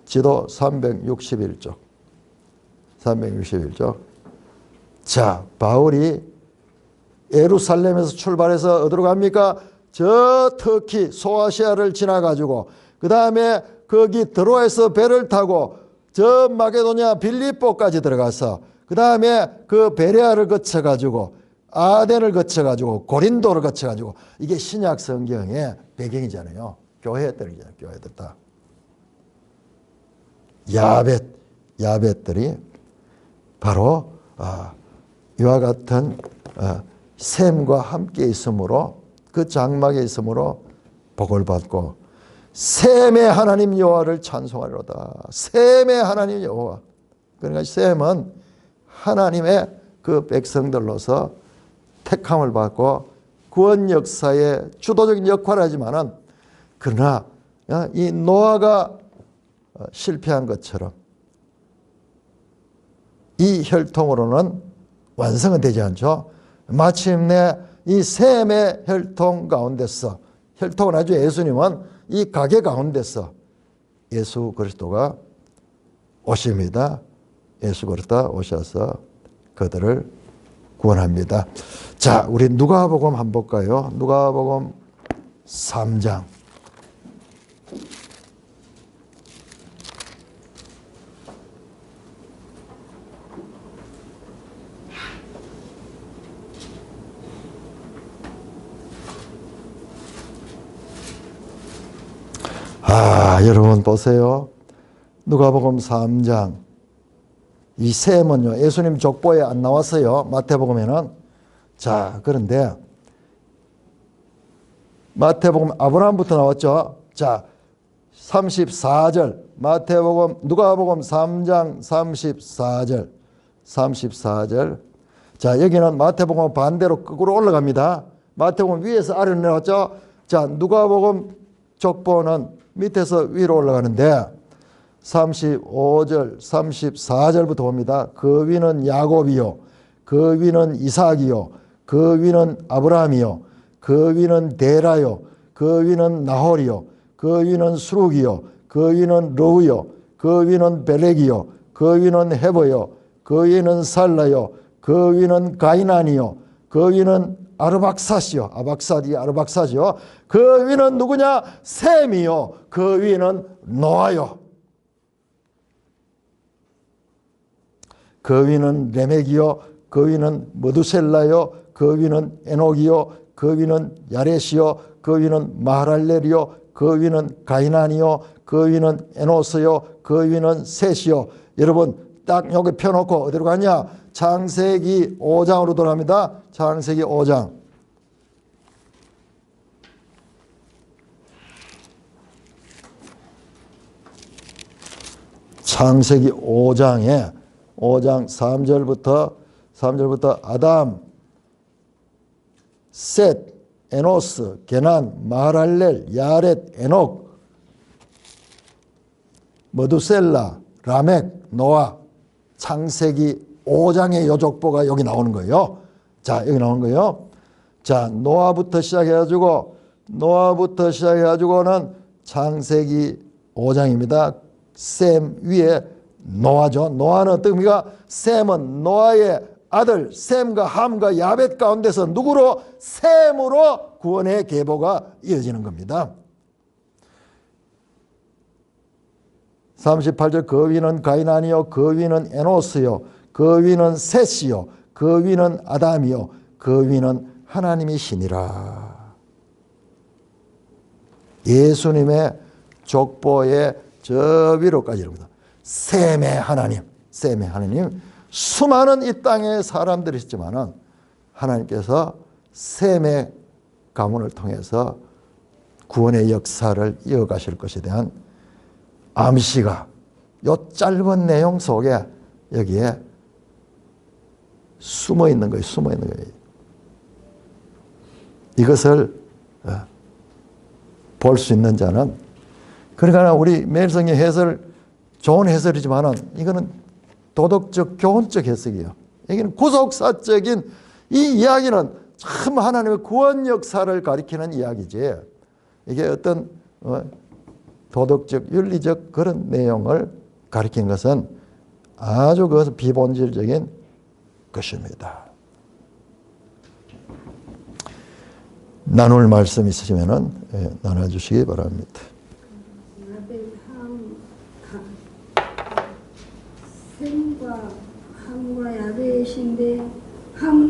지도 361쪽. 자, 바울이 예루살렘에서 출발해서 어디로 갑니까? 저 터키 소아시아를 지나가지고 그 다음에 거기 드로에서 배를 타고 저 마게도냐 빌립보까지 들어가서 그 다음에 그 베레아를 거쳐가지고 아덴을 거쳐가지고 고린도를 거쳐가지고, 이게 신약 성경의 배경이잖아요. 교회들이잖아요. 교회들 다. 야벳들이 바로 이와 같은 셈과 함께 있으므로, 그 장막에 있으므로 복을 받고, 셈의 하나님 여호와를 찬송하리로다. 셈의 하나님 여호와. 그러니까 셈은 하나님의 그 백성들로서 택함을 받고 구원 역사의 주도적인 역할을 하지만은, 그러나 이 노아가 실패한 것처럼 이 혈통으로는 완성은 되지 않죠. 마침내 이 셈의 혈통 가운데서, 혈통은 아주 예수님은 이 가게 가운데서 예수 그리스도가 오십니다. 예수 그리스도 오셔서 그들을 구원합니다. 자, 우리 누가복음 한번 볼까요? 누가복음 3장. 여러분 보세요. 누가복음 3장. 이 셈은요, 예수님 족보에 안 나왔어요. 마태복음에는. 자, 그런데 마태복음 아브라함부터 나왔죠. 자, 34절. 누가복음 3장 34절. 자, 여기는 마태복음 반대로 거꾸로 올라갑니다. 마태복음 위에서 아래로 내려왔죠. 자, 누가복음 족보는 밑에서 위로 올라가는데 35절, 34절부터 봅니다. 그 위는 야곱이요, 그 위는 이삭이요, 그 위는 아브라함이요, 그 위는 데라요, 그 위는 나홀이요, 그 위는 수룩이요, 그 위는 르우요, 그 위는 벨렉이요, 그 위는 헤버요, 그 위는 살라요, 그 위는 가이난이요, 그 위는 아르박사시요. 아르박사지요. 그 위는 누구냐? 셈이요. 그 위는 노아요. 그 위는 레멕이요. 그 위는 머두셀라요. 그 위는 에녹이요. 그 위는 야렛이요. 그 위는 마하랄렐이요. 그 위는 가이난이요. 그 위는 에노스요. 그 위는 셋이요. 여러분 딱 여기 펴놓고 어디로 가냐? 창세기 5장으로 돌아갑니다. 창세기 5장. 창세기 5장에 5장 3절부터 아담, 셋, 에노스, 게난, 마하랄렐, 야렛, 에녹, 머두셀라, 라멕, 노아. 창세기 5장의 요족보가 여기 나오는 거예요. 자, 여기 나오는 거예요. 자, 노아부터 시작해가지고는 창세기 5장입니다. 셈 위에 노아죠. 노아는 어떻습니까? 셈은 노아의 아들 셈과 함과 야벳 가운데서 누구로? 셈으로 구원의 계보가 이어지는 겁니다. 38절 그 위는 가이난이요, 그 위는 에노스요, 그 위는 셋이요, 그 위는 아담이요, 그 위는 하나님이시니라. 예수님의 족보의 저 위로까지 이릅니다. 셈의 하나님. 수많은 이 땅에 사람들이 있지만은 하나님께서 셈의 가문을 통해서 구원의 역사를 이어가실 것에 대한 암시가 요 짧은 내용 속에 여기에 숨어 있는 거예요. 이것을 볼 수 있는 자는, 그러니까 우리 매일성경 해설 좋은 해설이지만은 이거는 도덕적 교훈적 해석이에요. 여기는 구속사적인 이 이야기는 참 하나님의 구원 역사를 가리키는 이야기지, 이게 어떤 도덕적 윤리적 그런 내용을 가리킨 것은 아주 그것은 비본질적인 것입니다. 나눌 말씀 있으시면은 나눠주시기 바랍니다. 셈과 함과 야벳인데 함